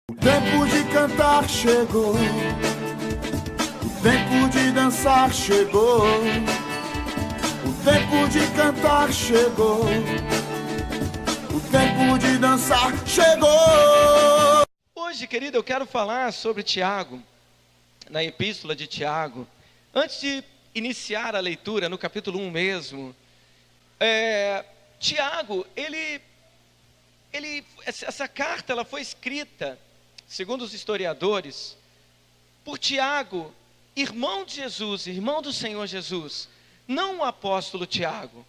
O tempo de cantar chegou, o tempo de dançar chegou, o tempo de cantar chegou, o tempo de dançar chegou. Hoje, querido, eu quero falar sobre Tiago, na epístola de Tiago. Antes de iniciar a leitura, no capítulo 1 mesmo, Tiago, essa carta ela foi escrita, segundo os historiadores, por Tiago, irmão de Jesus, irmão do Senhor Jesus, não o apóstolo Tiago.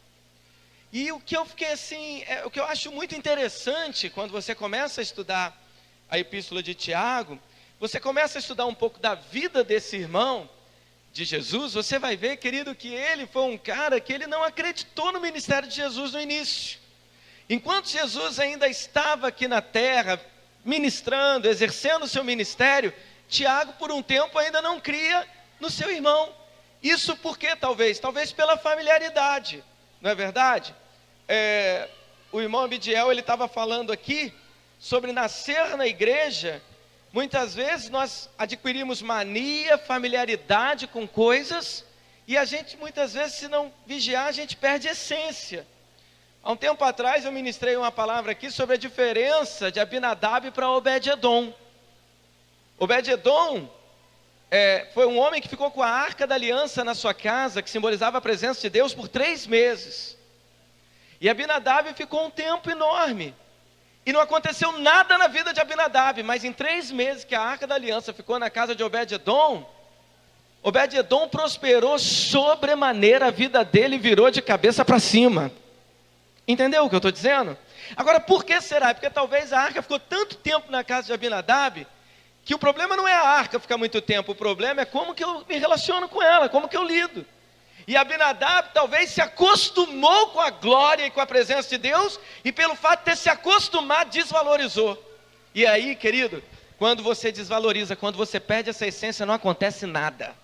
E o que eu fiquei assim, o que eu acho muito interessante, quando você começa a estudar a epístola de Tiago, você começa a estudar um pouco da vida desse irmão de Jesus, você vai ver, querido, que ele foi um cara que ele não acreditou no ministério de Jesus no início. Enquanto Jesus ainda estava aqui na terra, ministrando, exercendo o seu ministério, Tiago por um tempo ainda não cria no seu irmão. Isso por quê, talvez? Talvez pela familiaridade, não é verdade? O irmão Abidiel, ele estava falando aqui sobre nascer na igreja. Muitas vezes nós adquirimos mania, familiaridade com coisas, e a gente muitas vezes, se não vigiar, a gente perde a essência. Há um tempo atrás eu ministrei uma palavra aqui sobre a diferença de Abinadab para Obed-edom. Obed-edom foi um homem que ficou com a arca da aliança na sua casa, que simbolizava a presença de Deus, por 3 meses. E Abinadab ficou um tempo enorme. E não aconteceu nada na vida de Abinadab, mas em 3 meses que a arca da aliança ficou na casa de Obed-edom, Obed-edom prosperou sobremaneira, a vida dele virou de cabeça para cima. Entendeu o que eu estou dizendo? Agora, por que será? Porque talvez a arca ficou tanto tempo na casa de Abinadab, que o problema não é a arca ficar muito tempo, o problema é como que eu me relaciono com ela, como que eu lido. E Abinadab talvez se acostumou com a glória e com a presença de Deus, e pelo fato de ter se acostumado, desvalorizou. E aí, querido, quando você desvaloriza, quando você perde essa essência, não acontece nada.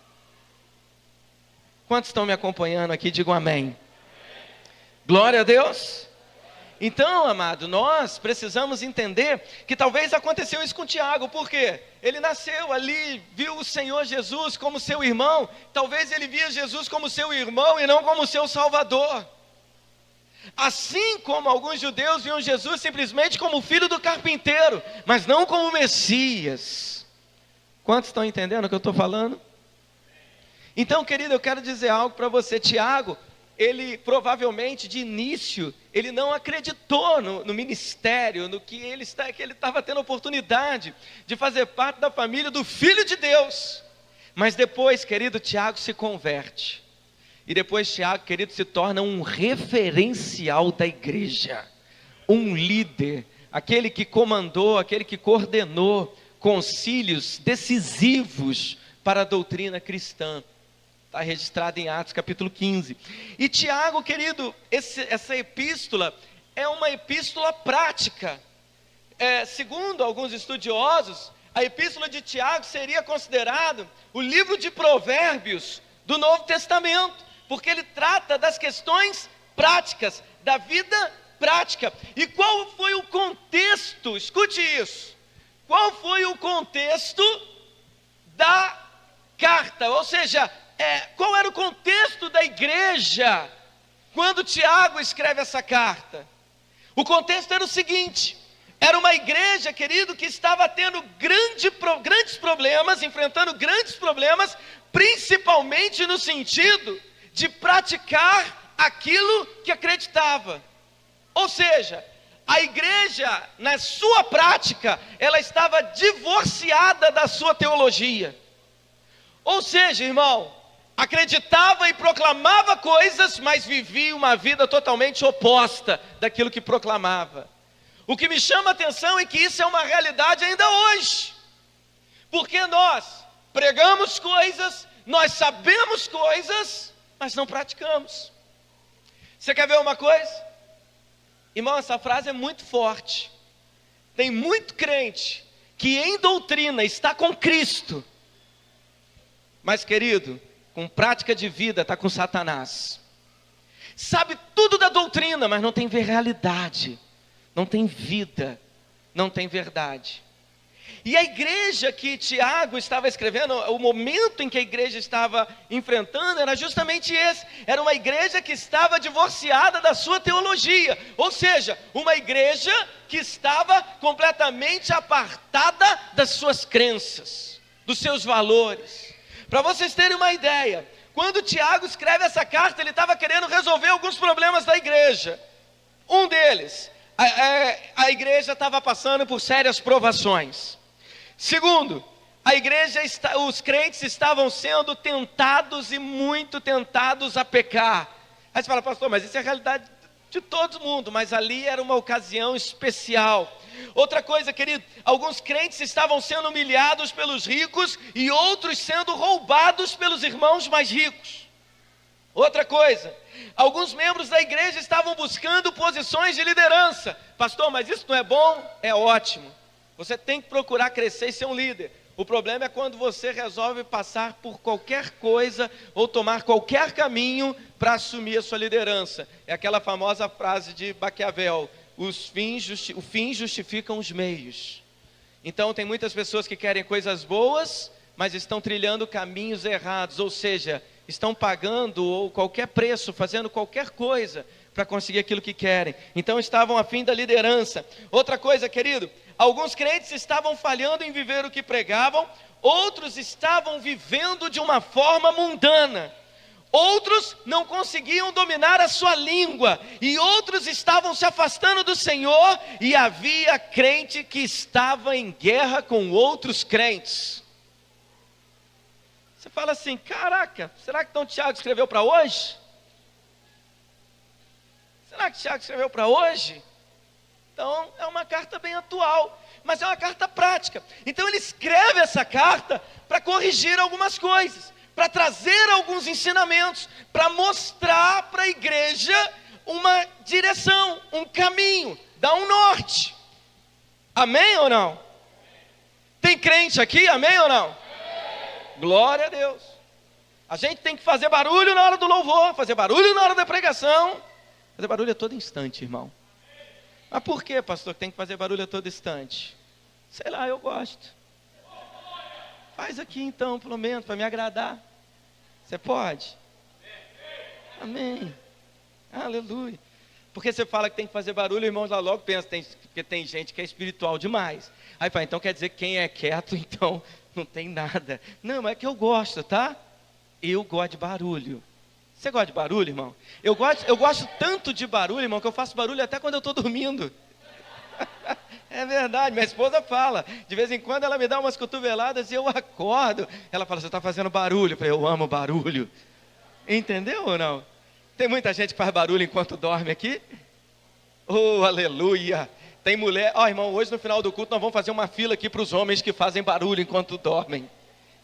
Quantos estão me acompanhando aqui? Digam amém. Glória a Deus. Então, amado, nós precisamos entender que talvez aconteceu isso com Tiago. Por quê? Ele nasceu ali, viu o Senhor Jesus como seu irmão. Talvez ele via Jesus como seu irmão e não como seu Salvador. Assim como alguns judeus viam Jesus simplesmente como filho do carpinteiro, mas não como Messias. Quantos estão entendendo o que eu estou falando? Então, querido, eu quero dizer algo para você. Tiago, ele provavelmente de início, ele não acreditou no ministério, no que ele estava tendo oportunidade de fazer parte da família do Filho de Deus. Mas depois, querido, Tiago se converte. E depois Tiago, querido, se torna um referencial da igreja. Um líder, aquele que comandou, aquele que coordenou concílios decisivos para a doutrina cristã. Está registrado em Atos capítulo 15. E Tiago, querido, essa epístola é uma epístola prática. Segundo alguns estudiosos, a epístola de Tiago seria considerado o livro de Provérbios do Novo Testamento, porque ele trata das questões práticas, da vida prática. E qual foi o contexto? Escute isso. Qual foi o contexto da carta? Ou seja, qual era o contexto da igreja quando Tiago escreve essa carta? O contexto era o seguinte: era uma igreja, querido, que estava tendo grandes problemas, enfrentando grandes problemas, principalmente no sentido de praticar aquilo que acreditava. Ou seja, a igreja, na sua prática, ela estava divorciada da sua teologia. Ou seja, irmão, acreditava e proclamava coisas, mas vivia uma vida totalmente oposta daquilo que proclamava. O que me chama a atenção é que isso é uma realidade ainda hoje, porque nós pregamos coisas, nós sabemos coisas, mas não praticamos. Você quer ver uma coisa? Irmão, essa frase é muito forte. Tem muito crente que em doutrina está com Cristo, mas, querido, com prática de vida está com Satanás. Sabe tudo da doutrina, mas não tem realidade, não tem vida, não tem verdade. E a igreja que Tiago estava escrevendo, o momento em que a igreja estava enfrentando era justamente esse. Era uma igreja que estava divorciada da sua teologia. Ou seja, uma igreja que estava completamente apartada das suas crenças, dos seus valores. Para vocês terem uma ideia, quando Tiago escreve essa carta, ele estava querendo resolver alguns problemas da igreja. Um deles, a igreja estava passando por sérias provações. Segundo, os crentes estavam sendo tentados e muito tentados a pecar. Aí você fala, pastor, mas isso é a realidade de todo mundo, mas ali era uma ocasião especial. Outra coisa, querido, alguns crentes estavam sendo humilhados pelos ricos e outros sendo roubados pelos irmãos mais ricos. Outra coisa, alguns membros da igreja estavam buscando posições de liderança. Pastor, mas isso não é bom? É ótimo. Você tem que procurar crescer e ser um líder. O problema é quando você resolve passar por qualquer coisa ou tomar qualquer caminho para assumir a sua liderança. É aquela famosa frase de Maquiavel: o fim justificam os meios. Então tem muitas pessoas que querem coisas boas, mas estão trilhando caminhos errados, ou seja, estão pagando ou qualquer preço, fazendo qualquer coisa para conseguir aquilo que querem. Então estavam a fim da liderança. Outra coisa, querido, alguns crentes estavam falhando em viver o que pregavam, outros estavam vivendo de uma forma mundana. Outros não conseguiam dominar a sua língua, e outros estavam se afastando do Senhor, e havia crente que estava em guerra com outros crentes. Você fala assim, caraca, será que então Tiago escreveu para hoje? Será que Tiago escreveu para hoje? Então é uma carta bem atual, mas é uma carta prática. Então ele escreve essa carta para corrigir algumas coisas, para trazer alguns ensinamentos, para mostrar para a igreja uma direção, um caminho, dar um norte. Amém ou não? Tem crente aqui, amém ou não? Glória a Deus. A gente tem que fazer barulho na hora do louvor, fazer barulho na hora da pregação. Fazer barulho a todo instante, irmão. Mas por que, pastor, que tem que fazer barulho a todo instante? Sei lá, eu gosto. Faz aqui então, pelo menos, para me agradar. Você pode? Amém. Aleluia. Porque você fala que tem que fazer barulho, irmãos lá logo pensa, porque tem gente que é espiritual demais. Aí fala, então quer dizer que quem é quieto, então não tem nada. Não, mas é que eu gosto, tá? Eu gosto de barulho. Você gosta de barulho, irmão? Eu gosto tanto de barulho, irmão, que eu faço barulho até quando eu estou dormindo. É verdade, minha esposa fala. De vez em quando ela me dá umas cotoveladas e eu acordo. Ela fala, você está fazendo barulho. Eu falei, eu amo barulho. Entendeu ou não? Tem muita gente que faz barulho enquanto dorme aqui. Oh, aleluia. Tem mulher, irmão, hoje no final do culto nós vamos fazer uma fila aqui para os homens que fazem barulho enquanto dormem.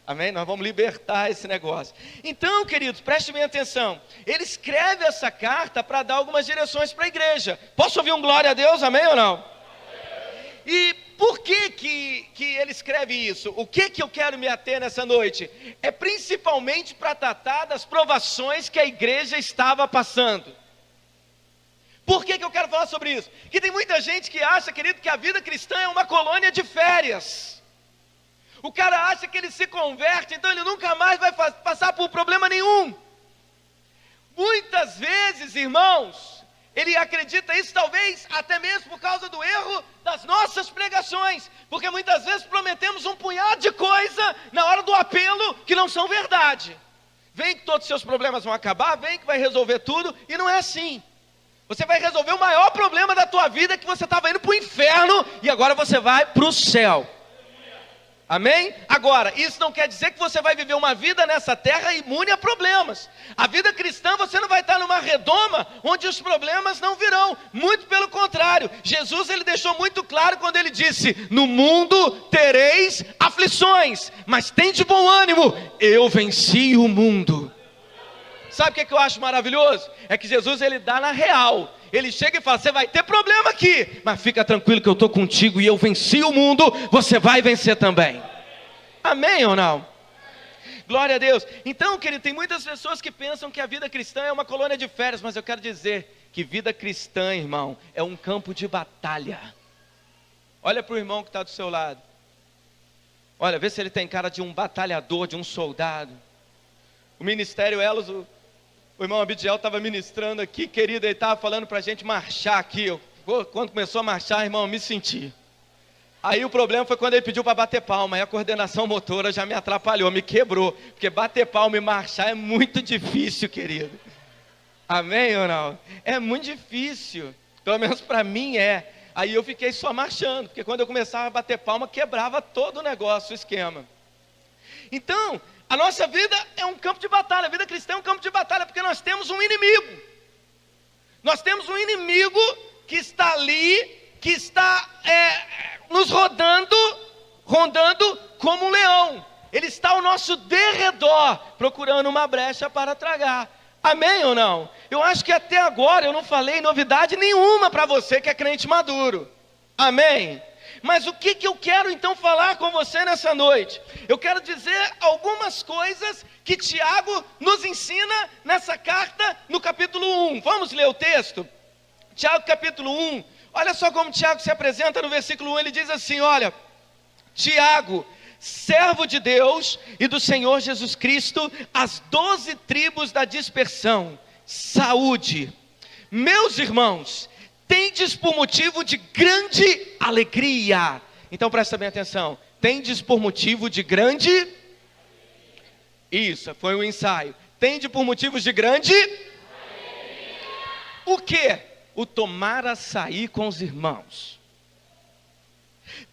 Amém? Nós vamos libertar esse negócio. Então, queridos, prestem bem atenção. Ele escreve essa carta para dar algumas direções para a igreja. Posso ouvir um glória a Deus, amém ou não? E por que ele escreve isso? O que eu quero me ater nessa noite? É principalmente para tratar das provações que a igreja estava passando. Por que eu quero falar sobre isso? Porque tem muita gente que acha, querido, que a vida cristã é uma colônia de férias. O cara acha que ele se converte, então ele nunca mais vai passar por problema nenhum. Muitas vezes, irmãos, ele acredita isso talvez até mesmo por causa do erro das nossas pregações. Porque muitas vezes prometemos um punhado de coisa na hora do apelo que não são verdade. Vem que todos os seus problemas vão acabar, vem que vai resolver tudo, e não é assim. Você vai resolver o maior problema da tua vida, que você estava indo para o inferno, e agora você vai para o céu. Amém? Agora, isso não quer dizer que você vai viver uma vida nessa terra imune a problemas. A vida cristã, você não vai estar numa redoma onde os problemas não virão. Muito pelo contrário. Jesus, ele deixou muito claro quando ele disse, no mundo tereis aflições, mas tende bom ânimo, eu venci o mundo. Sabe o que eu acho maravilhoso? É que Jesus, ele dá na real. Ele chega e fala, você vai ter problema aqui, mas fica tranquilo que eu estou contigo e eu venci o mundo, você vai vencer também. Amém ou não? Glória a Deus. Então, querido, tem muitas pessoas que pensam que a vida cristã é uma colônia de férias, mas eu quero dizer que vida cristã, irmão, é um campo de batalha. Olha para o irmão que está do seu lado. Olha, vê se ele tem cara de um batalhador, de um soldado. O Ministério Elos, o irmão Abidiel estava ministrando aqui, querido, ele estava falando para a gente marchar aqui. Quando começou a marchar, irmão, eu me senti. Aí o problema foi quando ele pediu para bater palma, aí a coordenação motora já me atrapalhou, me quebrou. Porque bater palma e marchar é muito difícil, querido. Amém ou não? É muito difícil, pelo menos para mim é. Aí eu fiquei só marchando, porque quando eu começava a bater palma, quebrava todo o negócio, o esquema. Então, a nossa vida é um campo de batalha, a vida cristã é um campo de batalha, porque nós temos um inimigo. Nós temos um inimigo que está ali, que está nos rondando como um leão. Ele está ao nosso derredor, procurando uma brecha para tragar. Amém ou não? Eu acho que até agora eu não falei novidade nenhuma para você que é crente maduro. Amém? Mas o que eu quero então falar com você nessa noite? Eu quero dizer algumas coisas que Tiago nos ensina nessa carta no capítulo 1. Vamos ler o texto? Tiago capítulo 1. Olha só como Tiago se apresenta no versículo 1. Ele diz assim, olha: Tiago, servo de Deus e do Senhor Jesus Cristo, as 12 tribos da dispersão, saúde. Meus irmãos, tendes por motivo de grande alegria. Então presta bem atenção. Tendes por motivo de grande... Isso, foi um ensaio. Tende por motivos de grande... O quê? O tomar açaí com os irmãos.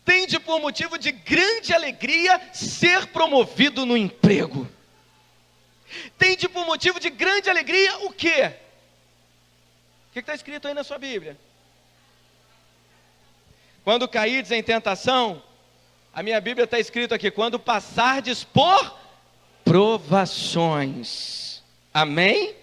Tende por motivo de grande alegria ser promovido no emprego. Tende por motivo de grande alegria o quê? O que está escrito aí na sua Bíblia? Quando cairdes em tentação, a minha Bíblia está escrito aqui, quando passardes por provações. Amém?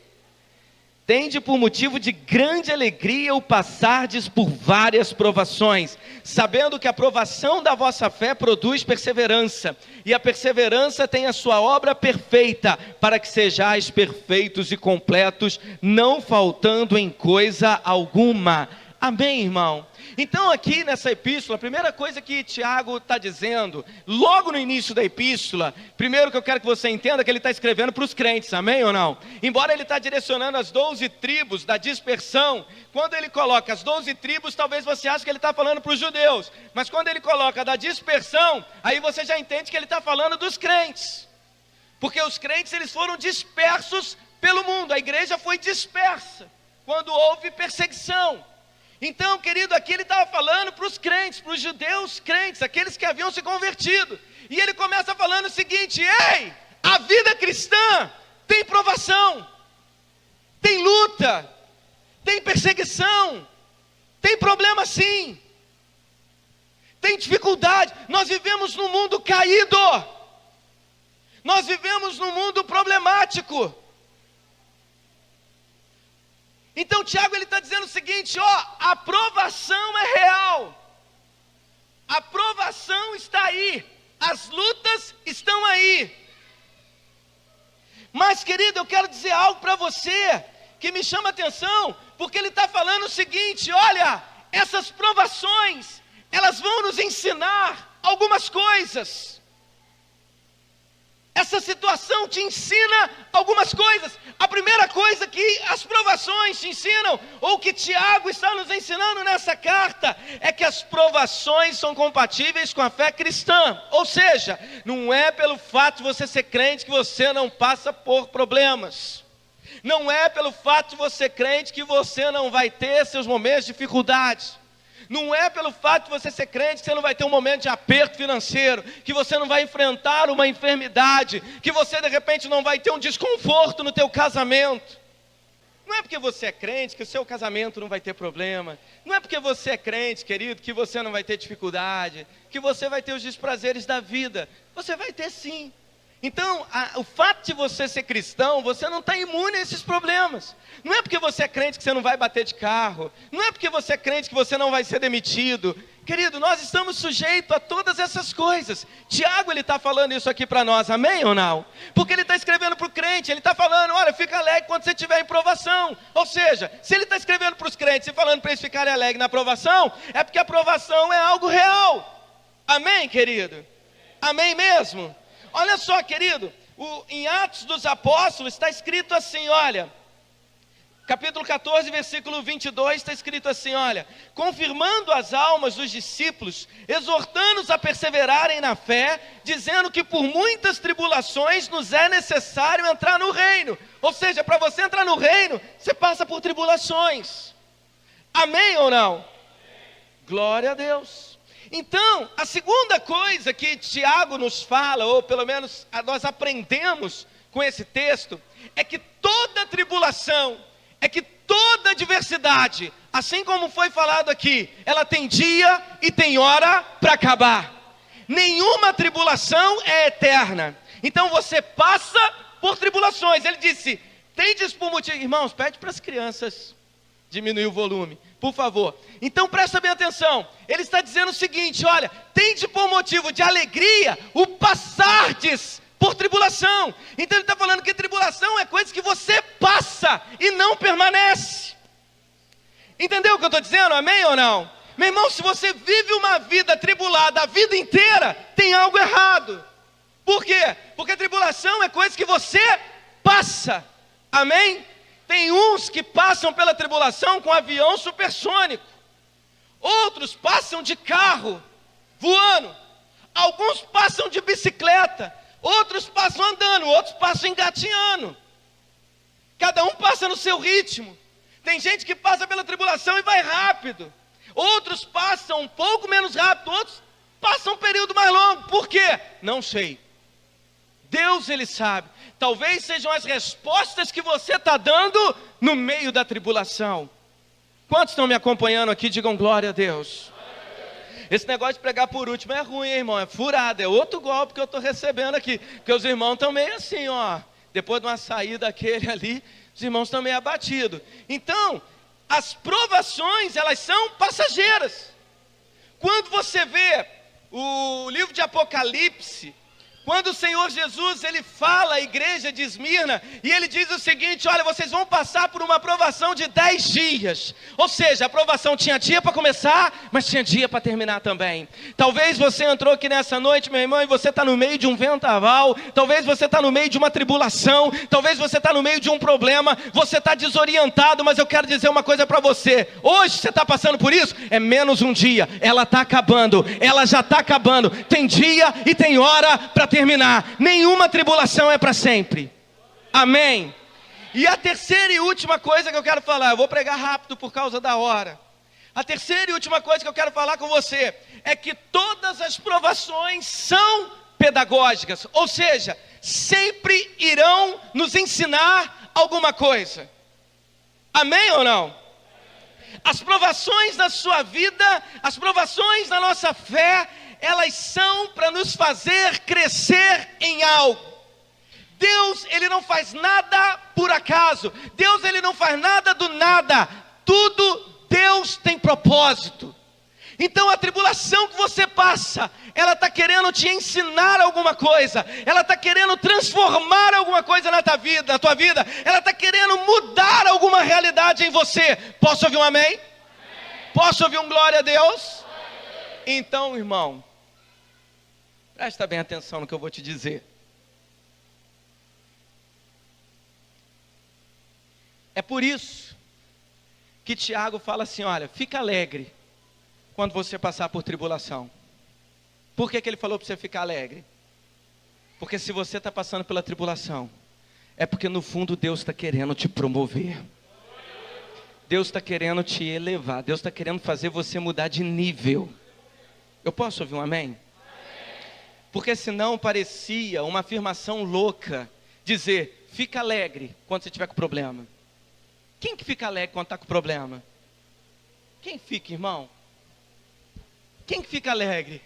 Tende por motivo de grande alegria o passardes por várias provações, sabendo que a provação da vossa fé produz perseverança, e a perseverança tem a sua obra perfeita, para que sejais perfeitos e completos, não faltando em coisa alguma. Amém, irmão? Então aqui nessa epístola, a primeira coisa que Tiago está dizendo, logo no início da epístola, primeiro que eu quero que você entenda é que ele está escrevendo para os crentes, amém ou não? Embora ele está direcionando as 12 tribos da dispersão, quando ele coloca as 12 tribos, talvez você ache que ele está falando para os judeus, mas quando ele coloca da dispersão, aí você já entende que ele está falando dos crentes, porque os crentes eles foram dispersos pelo mundo, a igreja foi dispersa, quando houve perseguição. Então, querido, aqui ele estava falando para os crentes, para os judeus crentes, aqueles que haviam se convertido. E ele começa falando o seguinte: ei, a vida cristã tem provação, tem luta, tem perseguição, tem problema sim, tem dificuldade. Nós vivemos num mundo caído, nós vivemos num mundo problemático. Então Tiago ele está dizendo o seguinte, ó, a provação é real, a provação está aí, as lutas estão aí. Mas querido, eu quero dizer algo para você, que me chama a atenção, porque ele está falando o seguinte, olha, essas provações, elas vão nos ensinar algumas coisas. Essa situação te ensina algumas coisas. A primeira coisa que as provações te ensinam, ou que Tiago está nos ensinando nessa carta, é que as provações são compatíveis com a fé cristã. Ou seja, não é pelo fato de você ser crente que você não passa por problemas. Não é pelo fato de você ser crente que você não vai ter seus momentos de dificuldade. Não é pelo fato de você ser crente que você não vai ter um momento de aperto financeiro, que você não vai enfrentar uma enfermidade, que você de repente não vai ter um desconforto no teu casamento. Não é porque você é crente que o seu casamento não vai ter problema. Não é porque você é crente, querido, que você não vai ter dificuldade, que você vai ter os desprazeres da vida. Você vai ter sim. Então, o fato de você ser cristão, você não está imune a esses problemas. Não é porque você é crente que você não vai bater de carro. Não é porque você é crente que você não vai ser demitido. Querido, nós estamos sujeitos a todas essas coisas. Tiago, ele está falando isso aqui para nós, amém ou não? Porque ele está escrevendo para o crente, ele está falando, olha, fica alegre quando você estiver em provação. Ou seja, se ele está escrevendo para os crentes e falando para eles ficarem alegres na provação, é porque a provação é algo real. Amém, querido? Amém mesmo? Olha só, querido, em Atos dos Apóstolos está escrito assim, olha, capítulo 14, versículo 22, está escrito assim, olha, confirmando as almas dos discípulos, exortando-os a perseverarem na fé, dizendo que por muitas tribulações nos é necessário entrar no reino. Ou seja, para você entrar no reino, você passa por tribulações. Amém ou não? Glória a Deus. Então, a segunda coisa que Tiago nos fala, ou pelo menos nós aprendemos com esse texto, é que toda tribulação, é que toda adversidade, assim como foi falado aqui, ela tem dia e tem hora para acabar. Nenhuma tribulação é eterna. Então você passa por tribulações. Ele disse, tendes por motivo... Irmãos, pede para as crianças diminuir o volume, por favor. Então presta bem atenção. Ele está dizendo o seguinte, olha, tende por motivo de alegria o passardes por tribulação. Então ele está falando que tribulação é coisa que você passa e não permanece. Entendeu o que eu estou dizendo? Amém ou não? Meu irmão, se você vive uma vida tribulada a vida inteira, tem algo errado. Por quê? Porque tribulação é coisa que você passa. Amém? Tem uns que passam pela tribulação com avião supersônico. Outros passam de carro, voando. Alguns passam de bicicleta. Outros passam andando, outros passam engatinhando. Cada um passa no seu ritmo. Tem gente que passa pela tribulação e vai rápido. Outros passam um pouco menos rápido, outros passam um período mais longo. Por quê? Não sei. Deus, Ele sabe. Talvez sejam as respostas que você está dando no meio da tribulação. Quantos estão me acompanhando aqui? Digam glória a Deus. Esse negócio de pregar por último é ruim, hein, irmão? É furado, é outro golpe que eu estou recebendo aqui. Porque os irmãos estão meio assim, ó. Depois de uma saída daquele ali, os irmãos estão meio abatidos. Então, as provações, elas são passageiras. Quando você vê o livro de Apocalipse, quando o Senhor Jesus, Ele fala à igreja de Esmirna, e Ele diz o seguinte, olha, vocês vão passar por uma provação de 10 dias. Ou seja, a provação tinha dia para começar, mas tinha dia para terminar também. Talvez você entrou aqui nessa noite, meu irmão, e você está no meio de um vendaval, talvez você está no meio de uma tribulação, talvez você está no meio de um problema, você está desorientado, mas eu quero dizer uma coisa para você. Hoje você está passando por isso, é menos um dia, ela está acabando, ela já está acabando, tem dia e tem hora para terminar. Nenhuma tribulação é para sempre. Amém? E a terceira e última coisa que eu quero falar, eu vou pregar rápido por causa da hora. A terceira e última coisa que eu quero falar com você é que todas as provações são pedagógicas, ou seja, sempre irão nos ensinar alguma coisa. Amém ou não? As provações da sua vida, as provações da nossa fé, elas são para nos fazer crescer em algo. Deus, Ele não faz nada por acaso. Deus, Ele não faz nada do nada. Tudo Deus tem propósito. Então a tribulação que você passa, ela está querendo te ensinar alguma coisa. Ela está querendo transformar alguma coisa na tua vida. Ela está querendo mudar alguma realidade em você. Posso ouvir um amém? Posso ouvir um glória a Deus? Então, irmão, presta bem atenção no que eu vou te dizer. É por isso que Tiago fala assim, olha, fica alegre quando você passar por tribulação. Por que ele falou para você ficar alegre? Porque se você está passando pela tribulação, é porque no fundo Deus está querendo te promover. Deus está querendo te elevar. Deus está querendo fazer você mudar de nível. Eu posso ouvir um amém? Porque senão parecia uma afirmação louca dizer, fica alegre quando você estiver com problema. Quem que fica alegre quando está com problema? Quem fica, irmão? Quem que fica alegre?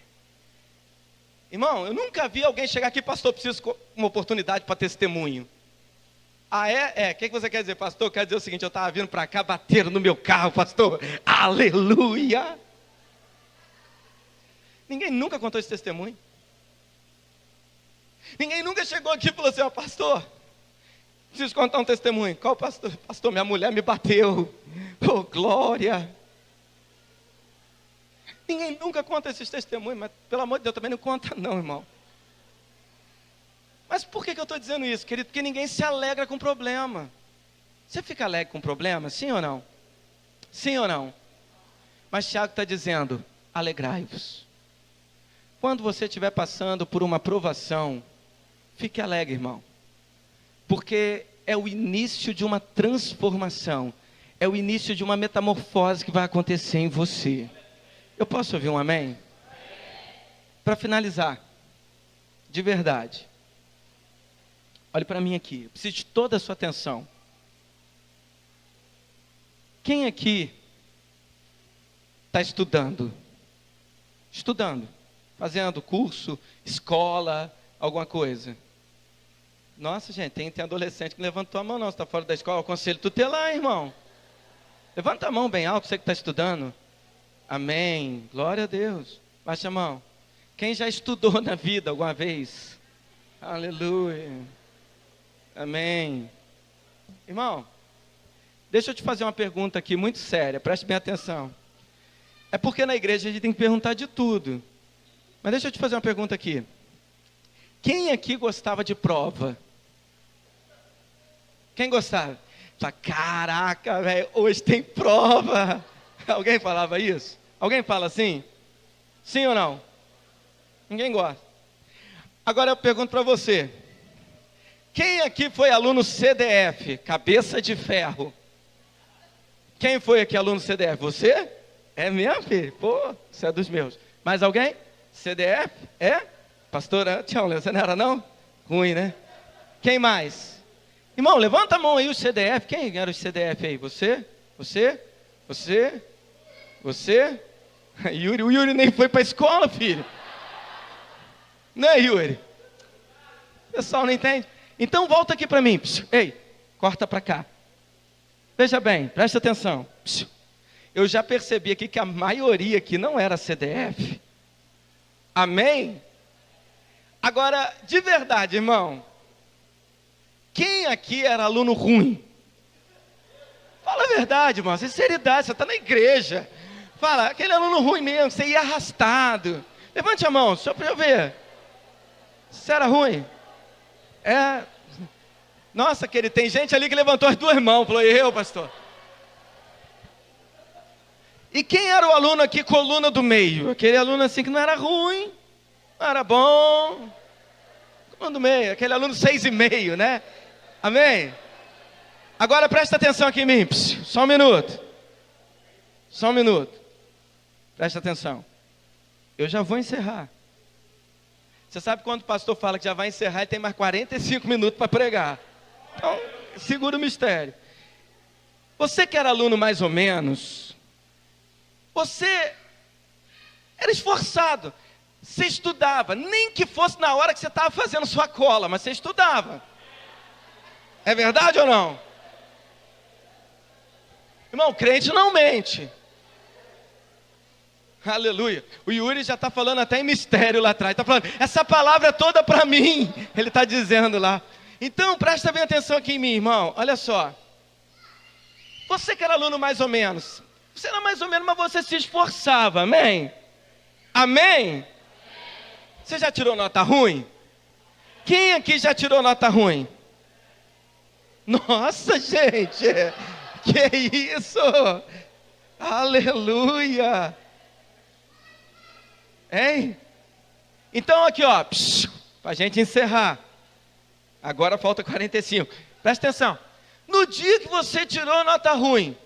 Irmão, eu nunca vi alguém chegar aqui, pastor, preciso de uma oportunidade para testemunho. Ah, é? O que você quer dizer, pastor? Eu quero dizer o seguinte, eu estava vindo para cá, bateram no meu carro, pastor. Aleluia! Ninguém nunca contou esse testemunho. Ninguém nunca chegou aqui e falou assim, ó, pastor, preciso contar um testemunho. Qual pastor? Pastor, minha mulher me bateu. Oh, glória. Ninguém nunca conta esses testemunhos, mas pelo amor de Deus, também não conta não, irmão. Mas por que eu estou dizendo isso, querido? Porque ninguém se alegra com problema. Você fica alegre com problema, sim ou não? Sim ou não? Mas Tiago está dizendo, alegrai-vos. Quando você estiver passando por uma provação, fique alegre, irmão. Porque é o início de uma transformação. É o início de uma metamorfose que vai acontecer em você. Eu posso ouvir um amém? Para finalizar, de verdade. Olhe para mim aqui, eu preciso de toda a sua atenção. Quem aqui está estudando? Estudando, fazendo curso, escola, alguma coisa. Nossa, gente, tem adolescente que levantou a mão, não. Você está fora da escola, eu aconselho tutelar, irmão. Levanta a mão bem alto, você que está estudando. Amém, glória a Deus. Baixa a mão. Quem já estudou na vida alguma vez? Aleluia. Amém. Irmão, deixa eu te fazer uma pergunta aqui muito séria, preste bem atenção. É porque na igreja a gente tem que perguntar de tudo. Mas deixa eu te fazer uma pergunta aqui. Quem aqui gostava de prova? Quem gostava? Fala, caraca, velho, hoje tem prova. Alguém falava isso? Alguém fala assim? Sim ou não? Ninguém gosta. Agora eu pergunto para você. Quem aqui foi aluno CDF? Cabeça de ferro. Quem foi aqui aluno CDF? Você? É mesmo, filho? Pô, você é dos meus. Mais alguém? CDF? É? Pastora? Tchau, você não era não? Ruim, né? Quem mais? Irmão, levanta a mão aí o CDF. Quem era o CDF aí? Você? Você? Você? Você? Yuri, o Yuri nem foi para a escola, filho. Não é, Yuri? O pessoal não entende. Então volta aqui para mim. Ei, corta para cá. Veja bem, presta atenção. Eu já percebi aqui que a maioria aqui não era CDF. Amém? Agora, de verdade, irmão. Quem aqui era aluno ruim? Fala a verdade, irmão. Sinceridade, você está na igreja. Fala, aquele aluno ruim mesmo, você ia arrastado. Levante a mão, só para eu ver. Você era ruim? É. Nossa, querido, tem gente ali que levantou as duas mãos. Falou, eu, pastor. E quem era o aluno aqui, coluna do meio? Aquele aluno assim que não era ruim, não era bom. Coluna do meio, aquele aluno 6,5, né? Amém? Agora presta atenção aqui em mim. Só um minuto. Só um minuto. Presta atenção. Eu já vou encerrar. Você sabe quando o pastor fala que já vai encerrar, ele tem mais 45 minutos para pregar. Então, segura o mistério. Você que era aluno mais ou menos, você era esforçado, você estudava, nem que fosse na hora que você estava fazendo sua cola, mas você estudava. É verdade ou não? Irmão, crente não mente. Aleluia. O Yuri já está falando até em mistério lá atrás. Está falando, essa palavra é toda para mim. Ele está dizendo lá. Então, presta bem atenção aqui em mim, irmão. Olha só. Você que era aluno mais ou menos. Você era mais ou menos, mas você se esforçava. Amém? Amém? Você já tirou nota ruim? Quem aqui já tirou nota ruim? Nossa, gente. Que isso? Aleluia. Hein? Então aqui, ó, para a gente encerrar. Agora falta 45. Presta atenção. No dia que você tirou nota ruim,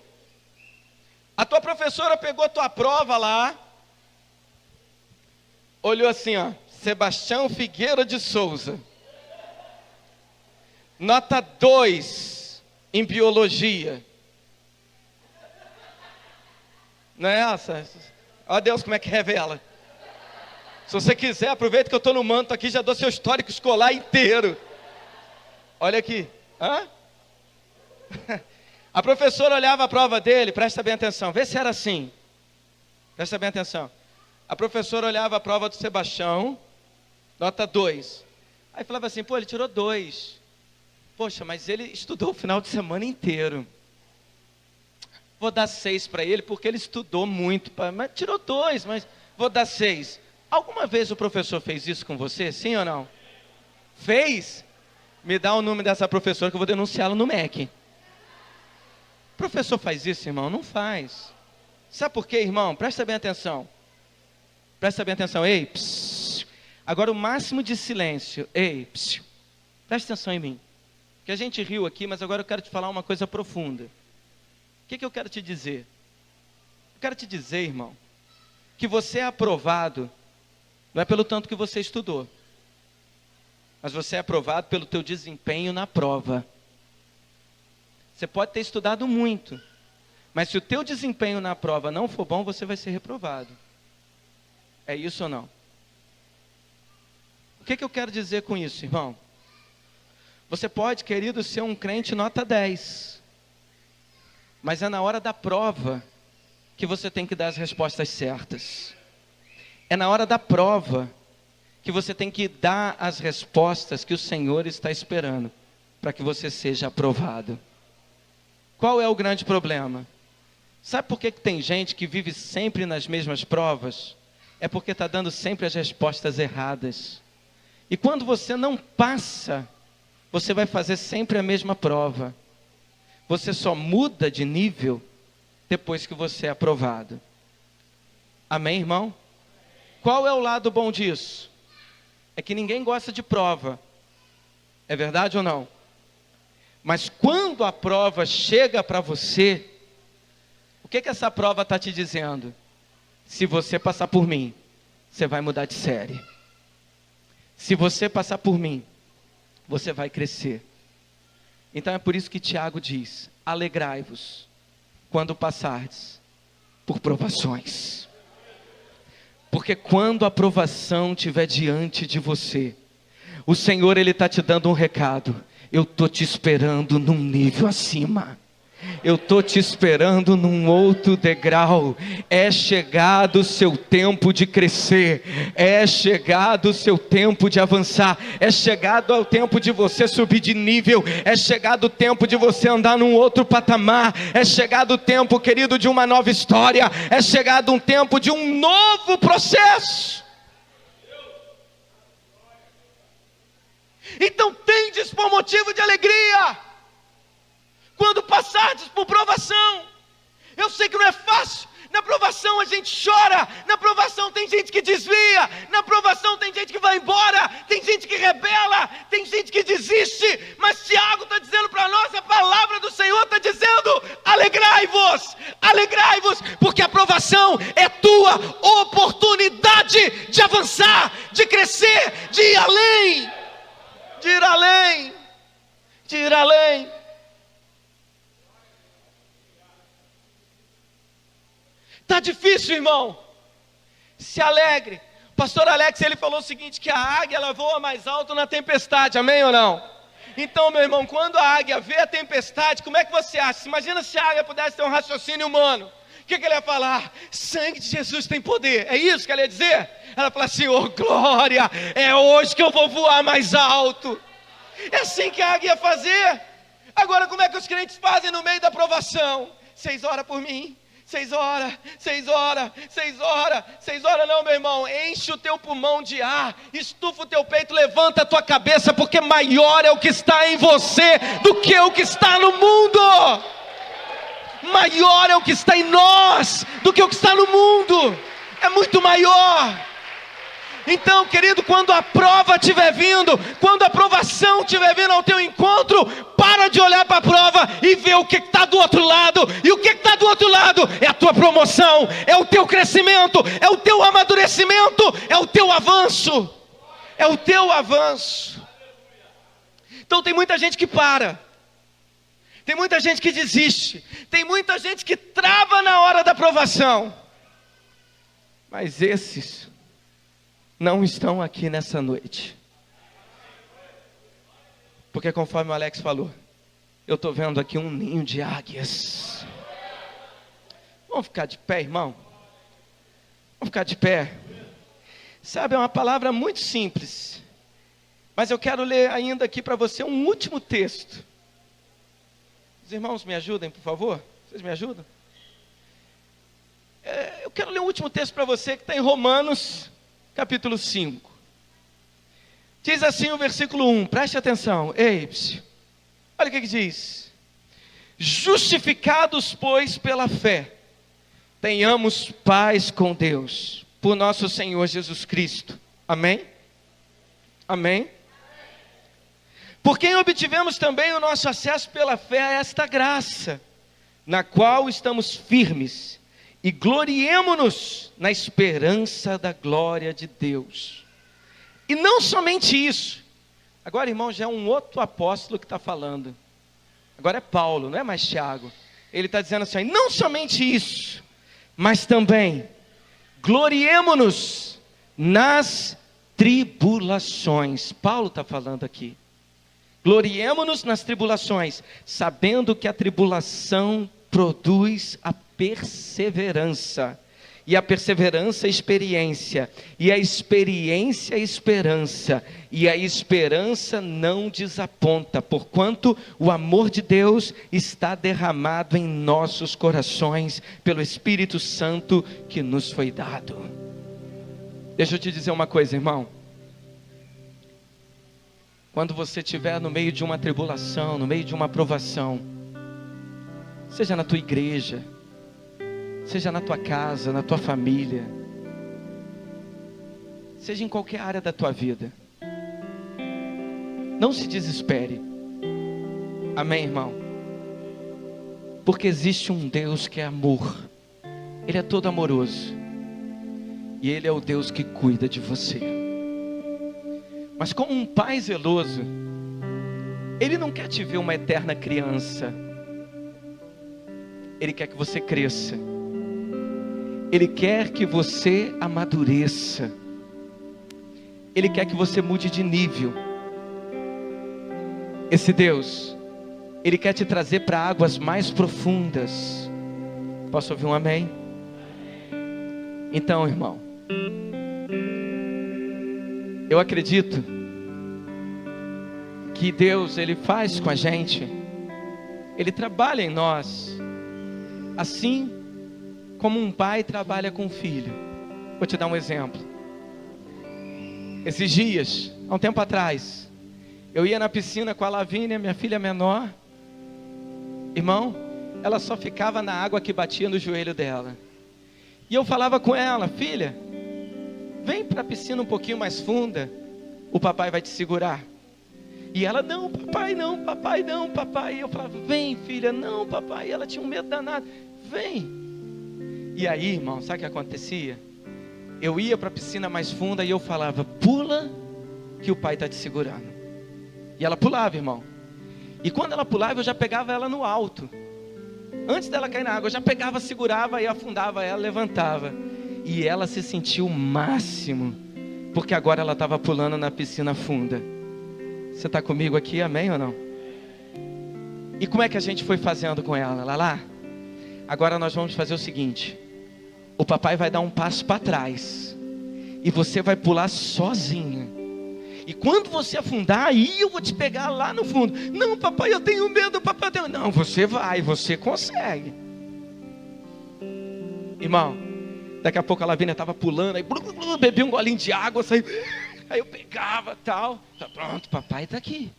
a tua professora pegou a tua prova lá, olhou assim, ó, Sebastião Figueira de Souza, nota 2 em biologia. Não é essa? Ó Deus, como é que revela. Se você quiser, aproveita que eu estou no manto aqui, já dou seu histórico escolar inteiro. Olha aqui. Hã? A professora olhava a prova dele, presta bem atenção, vê se era assim. Presta bem atenção. A professora olhava a prova do Sebastião, nota 2. Aí falava assim, pô, ele tirou 2. Poxa, mas ele estudou o final de semana inteiro. Vou dar 6 para ele, porque ele estudou muito. Mas tirou 2, mas vou dar 6. Alguma vez o professor fez isso com você, sim ou não? Fez? Me dá o nome dessa professora que eu vou denunciá-la no MEC. Professor faz isso, irmão? Não faz. Sabe por quê, irmão? Presta bem atenção. Presta bem atenção. Ei, psiu. Agora o máximo de silêncio. Ei, psiu. Presta atenção em mim. Que a gente riu aqui, mas agora eu quero te falar uma coisa profunda. O que eu quero te dizer? Eu quero te dizer, irmão, que você é aprovado, não é pelo tanto que você estudou, mas você é aprovado pelo teu desempenho na prova. Você pode ter estudado muito, mas se o teu desempenho na prova não for bom, você vai ser reprovado. É isso ou não? O que eu quero dizer com isso, irmão? Você pode, querido, ser um crente nota 10, mas é na hora da prova que você tem que dar as respostas certas. É na hora da prova que você tem que dar as respostas que o Senhor está esperando para que você seja aprovado. Qual é o grande problema? Sabe por que tem gente que vive sempre nas mesmas provas? É porque está dando sempre as respostas erradas. E quando você não passa, você vai fazer sempre a mesma prova. Você só muda de nível depois que você é aprovado. Amém, irmão? Qual é o lado bom disso? É que ninguém gosta de prova. É verdade ou não? Mas quando a prova chega para você, o que essa prova está te dizendo? Se você passar por mim, você vai mudar de série. Se você passar por mim, você vai crescer. Então é por isso que Tiago diz: alegrai-vos quando passardes por provações. Porque quando a provação estiver diante de você, o Senhor, Ele está te dando um recado. Eu estou te esperando num nível acima. Eu estou te esperando num outro degrau. É chegado o seu tempo de crescer. É chegado o seu tempo de avançar. É chegado o tempo de você subir de nível. É chegado o tempo de você andar num outro patamar. É chegado o tempo, querido, de uma nova história. É chegado um tempo de um novo processo. Então tendes por motivo de alegria quando passardes por provação. Eu sei que não é fácil. Na provação a gente chora. Na provação tem gente que desvia. Na provação tem gente que vai embora. Tem gente que rebela. Tem gente que desiste. Mas Tiago está dizendo para nós, a palavra do Senhor está dizendo: alegrai-vos, alegrai-vos, porque a provação é tua oportunidade de avançar, de crescer, de ir além. De ir além. De ir além. Está difícil, irmão? Se alegre. O pastor Alex, ele falou o seguinte, que a águia, ela voa mais alto na tempestade, amém ou não? Então, meu irmão, quando a águia vê a tempestade, como é que você acha? Imagina se a águia pudesse ter um raciocínio humano. O que ele ia falar? Sangue de Jesus tem poder. É isso que ela ia dizer? Ela fala assim: oh glória, é hoje que eu vou voar mais alto. É assim que a águia ia fazer. Agora, como é que os crentes fazem no meio da provação? 6 horas por mim. 6 horas, 6 horas, 6 horas, 6 horas não, meu irmão. Enche o teu pulmão de ar, estufa o teu peito, levanta a tua cabeça, porque maior é o que está em você do que o que está no mundo. Maior é o que está em nós do que o que está no mundo. É muito maior. Então, querido, quando a prova estiver vindo, quando a provação estiver vindo ao teu encontro, para de olhar para a prova e ver o que está do outro lado. E o que está do outro lado é a tua promoção, é o teu crescimento, é o teu amadurecimento, é o teu avanço. É o teu avanço. Então tem muita gente que para. Tem muita gente que desiste. Tem muita gente que trava na hora da provação. Mas esses não estão aqui nessa noite. Porque conforme o Alex falou, eu estou vendo aqui um ninho de águias. Vamos ficar de pé, irmão? Vamos ficar de pé. Sabe, é uma palavra muito simples. Mas eu quero ler ainda aqui para você um último texto. Os irmãos me ajudem, por favor? Vocês me ajudam? Eu quero ler um último texto para você que está em Romanos capítulo 5. Diz assim o versículo 1, preste atenção. Ei, olha o que diz. Justificados, pois, pela fé, tenhamos paz com Deus, por nosso Senhor Jesus Cristo. Amém? Amém? Por quem obtivemos também o nosso acesso pela fé a esta graça, na qual estamos firmes, e gloriemo-nos na esperança da glória de Deus. E não somente isso. Agora, irmão, já é um outro apóstolo que está falando. Agora é Paulo, não é mais Tiago. Ele está dizendo assim, não somente isso, mas também gloriemo-nos nas tribulações. Paulo está falando aqui. Gloriemo-nos nas tribulações, sabendo que a tribulação produz a perseverança, e a perseverança, experiência, e a experiência, esperança, e a esperança não desaponta, porquanto o amor de Deus está derramado em nossos corações, pelo Espírito Santo que nos foi dado. Deixa eu te dizer uma coisa, irmão. Quando você estiver no meio de uma tribulação, no meio de uma provação, seja na tua igreja, seja na tua casa, na tua família, seja em qualquer área da tua vida, não se desespere. Amém, irmão? Porque existe um Deus que é amor. Ele é todo amoroso, e Ele é o Deus que cuida de você. Mas como um pai zeloso, Ele não quer te ver uma eterna criança. Ele quer que você cresça. Ele quer que você amadureça. Ele quer que você mude de nível. Esse Deus, Ele quer te trazer para águas mais profundas. Posso ouvir um amém? Então, irmão, eu acredito que Deus, Ele faz com a gente, Ele trabalha em nós, assim como um pai trabalha com um filho. Vou te dar um exemplo. Esses dias, há um tempo atrás, eu ia na piscina com a Lavínia, minha filha menor. Irmão, ela só ficava na água que batia no joelho dela. E eu falava com ela, filha, vem para a piscina um pouquinho mais funda, o papai vai te segurar. E ela, não papai, não, papai, não, papai. E eu falava, vem filha, não papai. E ela tinha um medo danado, vem. E aí, irmão, sabe o que acontecia? Eu ia para a piscina mais funda e eu falava, pula que o pai está te segurando. E ela pulava, irmão. E quando ela pulava, eu já pegava ela no alto. Antes dela cair na água, eu já pegava, segurava e afundava ela, levantava. E ela se sentiu o máximo, porque agora ela estava pulando na piscina funda. Você está comigo aqui, amém ou não? E como é que a gente foi fazendo com ela? Lá? Agora nós vamos fazer o seguinte. O papai vai dar um passo para trás, e você vai pular sozinha. E quando você afundar, aí eu vou te pegar lá no fundo. Não papai, eu tenho medo, papai, eu tenho... Não, você vai, você consegue. Irmão, daqui a pouco a Lavínia estava pulando, aí bebi um golinho de água, saí, aí eu pegava tal. Pronto, papai está aqui.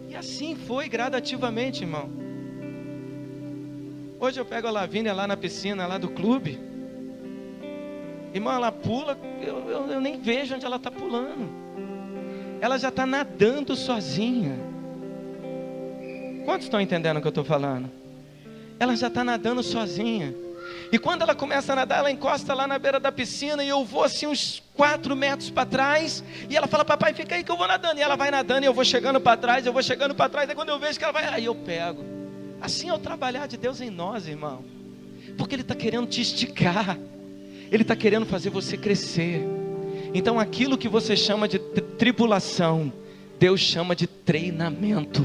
E assim foi gradativamente, irmão. Hoje eu pego a Lavínia lá na piscina, lá do clube. Irmão, ela pula, eu nem vejo onde ela está pulando. Ela já está nadando sozinha. Quantos estão entendendo o que eu estou falando? Ela já está nadando sozinha. E quando ela começa a nadar, ela encosta lá na beira da piscina, e eu vou assim uns 4 metros para trás, e ela fala, papai, fica aí que eu vou nadando. E ela vai nadando, e eu vou chegando para trás, aí quando eu vejo que ela vai, aí eu pego. Assim é o trabalhar de Deus em nós, irmão. Porque Ele está querendo te esticar. Ele está querendo fazer você crescer. Então aquilo que você chama de tribulação, Deus chama de treinamento.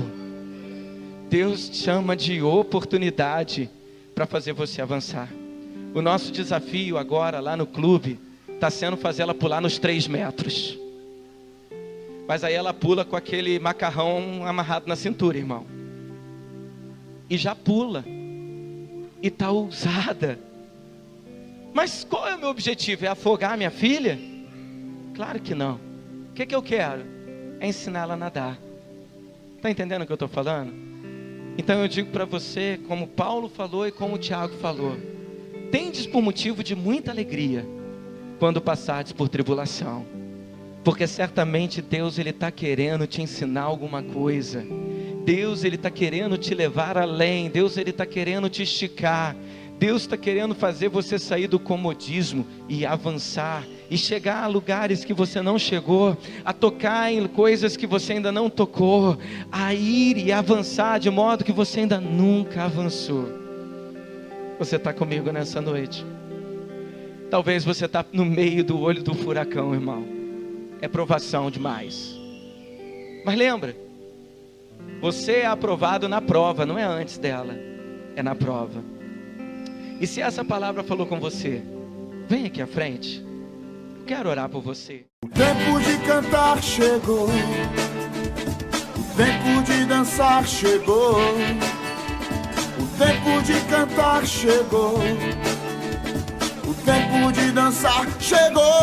Deus chama de oportunidade para fazer você avançar. O nosso desafio agora lá no clube está sendo fazer ela pular nos 3 metros. Mas aí ela pula com aquele macarrão amarrado na cintura, irmão. E já pula. E está ousada. Mas qual é o meu objetivo? É afogar minha filha? Claro que não. O que eu quero? É ensiná-la a nadar. Está entendendo o que eu estou falando? Então eu digo para você, como Paulo falou e como o Tiago falou, tendes por motivo de muita alegria quando passardes por tribulação, porque certamente Deus ele está querendo te ensinar alguma coisa. Deus ele está querendo te levar além. Deus ele está querendo te esticar. Deus está querendo fazer você sair do comodismo e avançar, e chegar a lugares que você não chegou, a tocar em coisas que você ainda não tocou, a ir e avançar de modo que você ainda nunca avançou. Você está comigo nessa noite? Talvez você está no meio do olho do furacão, irmão. É provação demais. Mas lembra, você é aprovado na prova, não é antes dela, é na prova. E se essa palavra falou com você, vem aqui à frente. Eu quero orar por você. O tempo de cantar chegou, o tempo de dançar chegou, o tempo de cantar chegou, o tempo de dançar chegou.